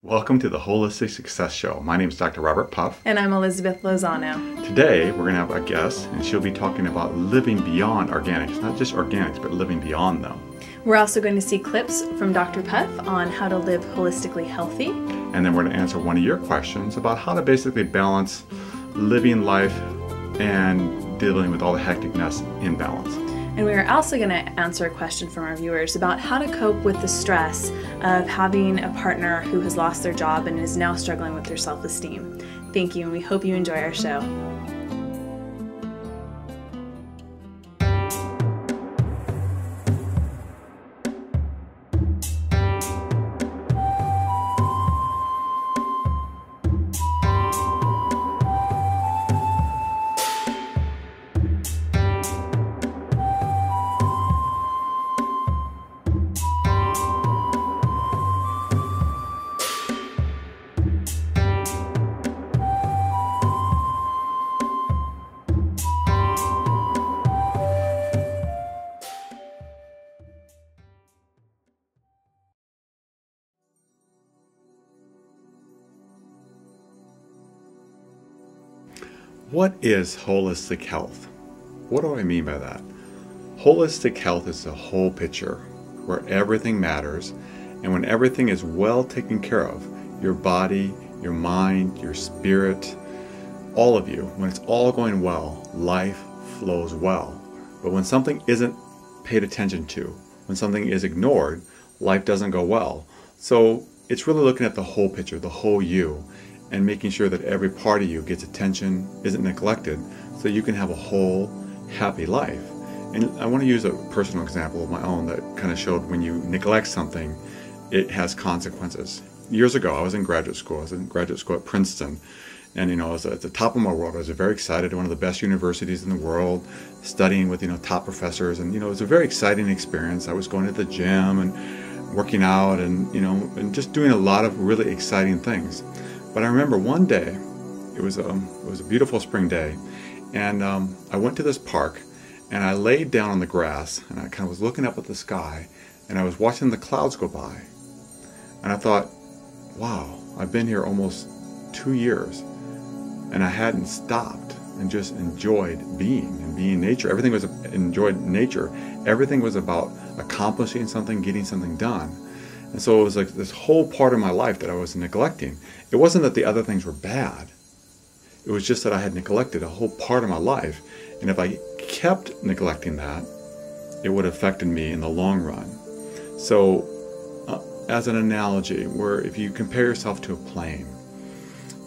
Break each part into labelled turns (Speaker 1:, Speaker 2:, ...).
Speaker 1: Welcome to the Holistic Success Show. My name is Dr. Robert Puff.
Speaker 2: And I'm Elizabeth Lozano.
Speaker 1: Today, we're going to have a guest, and she'll be talking about living beyond organics. Not just organics, but living beyond them.
Speaker 2: We're also going to see clips from Dr. Puff on how to live holistically healthy.
Speaker 1: And then we're going to answer one of your questions about how to basically balance living life and dealing with all the hecticness in balance.
Speaker 2: And we are also going to answer a question from our viewers about how to cope with the stress of having a partner who has lost their job and is now struggling with their self-esteem. Thank you, and we hope you enjoy our show.
Speaker 1: What is holistic health? What do I mean by that? Holistic health is the whole picture, where everything matters, and when everything is well taken care of, your body, your mind, your spirit, all of you, when it's all going well, life flows well. But when something isn't paid attention to, when something is ignored, life doesn't go well. So it's really looking at the whole picture, the whole you, and making sure that every part of you gets attention, isn't neglected, so you can have a whole, happy life. And I want to use a personal example of my own that kind of showed when you neglect something, it has consequences. Years ago, I was in graduate school. I was in graduate school at Princeton. And, I was at the top of my world. I was very excited, one of the best universities in the world, studying with, top professors. And, it was a very exciting experience. I was going to the gym and working out and, and just doing a lot of really exciting things. But I remember one day, it was a beautiful spring day, and I went to this park, and I laid down on the grass, and I kind of was looking up at the sky, and I was watching the clouds go by. And I thought, wow, I've been here almost 2 years, and I hadn't stopped and just enjoyed being nature. Everything was enjoyed nature. Everything was about accomplishing something, getting something done. And so it was like this whole part of my life that I was neglecting. It wasn't that the other things were bad. It was just that I had neglected a whole part of my life. And if I kept neglecting that, it would have affected me in the long run. So as an analogy, where if you compare yourself to a plane,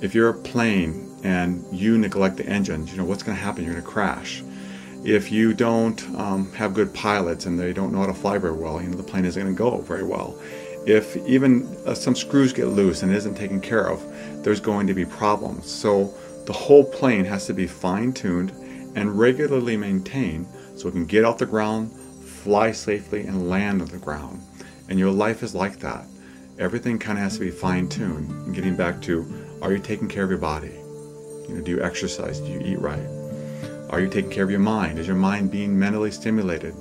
Speaker 1: if you're a plane and you neglect the engines, what's going to happen? You're going to crash. If you don't have good pilots and they don't know how to fly very well, the plane isn't going to go very well. If even some screws get loose and isn't taken care of, there's going to be problems. So the whole plane has to be fine-tuned and regularly maintained so it can get off the ground, fly safely, and land on the ground. And your life is like that. Everything kind of has to be fine-tuned. And getting back to, are you taking care of your body? Do you exercise? Do you eat right? Are you taking care of your mind? Is your mind being mentally stimulated?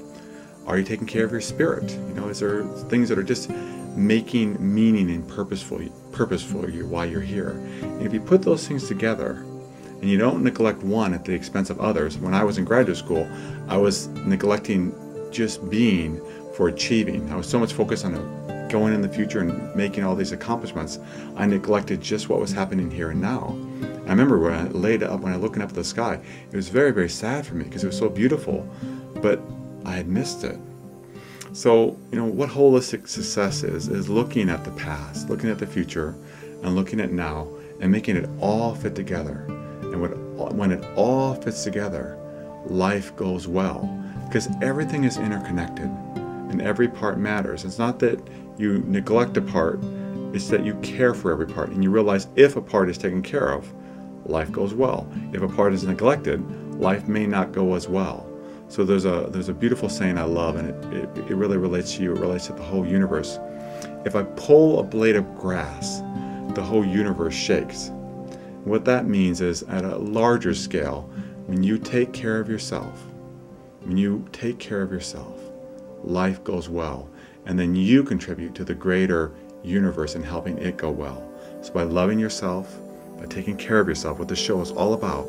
Speaker 1: Are you taking care of your spirit? Is there things that are just making meaning and purpose for you while you're here? And if you put those things together and you don't neglect one at the expense of others. When I was in graduate school, I was neglecting just being for achieving. I was so much focused on going in the future and making all these accomplishments. I neglected just what was happening here and now. I remember when I looking up at the sky, it was very, very sad for me because it was so beautiful, but I had missed it. So, what holistic success is looking at the past, looking at the future, and looking at now, and making it all fit together. And when it all fits together, life goes well, because everything is interconnected, and every part matters. It's not that you neglect a part, it's that you care for every part, and you realize if a part is taken care of, life goes well. If a part is neglected, life may not go as well. So there's a beautiful saying I love, and it really relates to you. It relates to the whole universe. If I pull a blade of grass, the whole universe shakes. What that means is, at a larger scale, when you take care of yourself, life goes well, and then you contribute to the greater universe and helping it go well. So by loving yourself, by taking care of yourself, what the show is all about,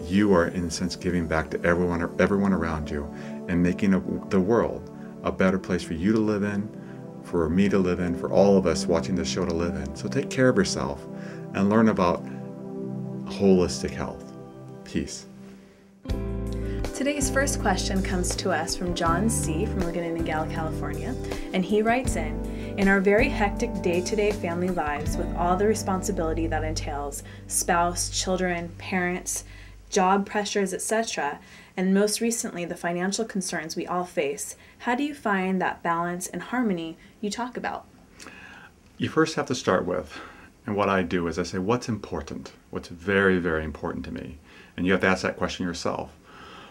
Speaker 1: you are in a sense giving back to everyone around you and making the world a better place for you to live in, for me to live in, for all of us watching the show to live in. So take care of yourself and learn about holistic health. Peace.
Speaker 2: Today's first question comes to us from John C. from Laguna Niguel, California, and he writes in our very hectic day-to-day family lives with all the responsibility that entails, spouse, children, parents, job pressures, etc., and most recently the financial concerns we all face, how do you find that balance and harmony you talk about?
Speaker 1: You first have to start with, and what I do is I say, what's important? What's very, very important to me? And you have to ask that question yourself.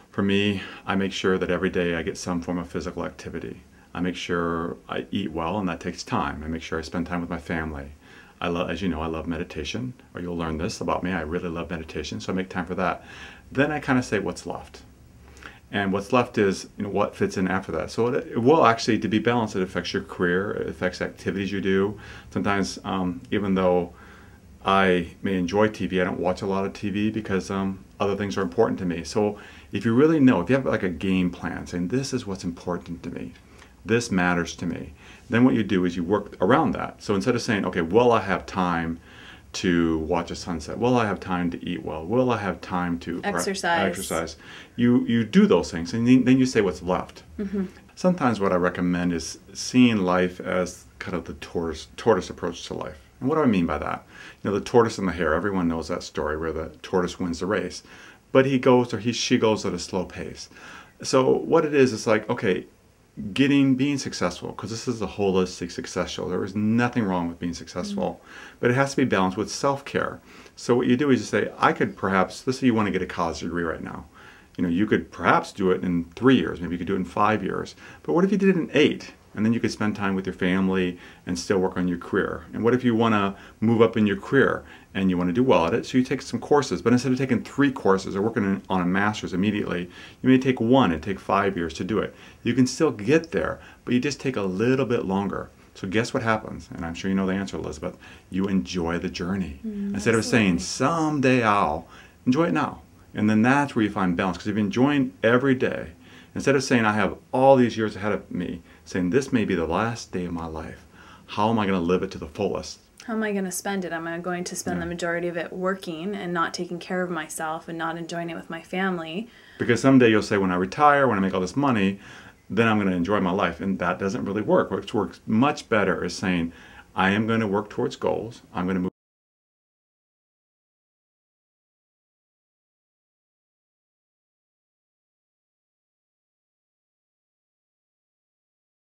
Speaker 1: For me, I make sure that every day I get some form of physical activity. I make sure I eat well, and that takes time. I make sure I spend time with my family. As you know, I love meditation, or you'll learn this about me. I really love meditation, so I make time for that. Then I kind of say what's left. And what's left is, what fits in after that. So it will actually, to be balanced, it affects your career, it affects activities you do. Sometimes, even though I may enjoy TV, I don't watch a lot of TV because other things are important to me. So if you really know, if you have like a game plan, saying this is what's important to me, this matters to me, then what you do is you work around that. So instead of saying, okay, will I have time to watch a sunset? Will I have time to eat well? Will I have time to exercise? You do those things, and then you say what's left. Mm-hmm. Sometimes what I recommend is seeing life as kind of the tortoise approach to life. And what do I mean by that? The tortoise and the hare, everyone knows that story where the tortoise wins the race. But she goes at a slow pace. So what it is, it's like, okay, being successful, because this is a holistic success show. There is nothing wrong with being successful, but it has to be balanced with self-care. So what you do is you say, I could perhaps, let's say you want to get a college degree right now. You could perhaps do it in 3 years, maybe you could do it in 5 years. But what if you did it in 8? And then you could spend time with your family and still work on your career. And what if you want to move up in your career and you want to do well at it? So you take some courses, but instead of taking 3 courses or working on a master's immediately, you may take 1 and take 5 years to do it. You can still get there, but you just take a little bit longer. So guess what happens? And I'm sure you know the answer, Elizabeth. You enjoy the journey. Instead of saying, someday I'll, enjoy it now. And then that's where you find balance. Because if you're enjoying every day, instead of saying I have all these years ahead of me, saying this may be the last day of my life, how am I going to live it to the fullest?
Speaker 2: How am I going to spend it? Am I going to spend the majority of it working and not taking care of myself and not enjoying it with my family?
Speaker 1: Because someday you'll say, when I retire, when I make all this money, then I'm going to enjoy my life. And that doesn't really work. What works much better is saying, I am going to work towards goals. I'm going to move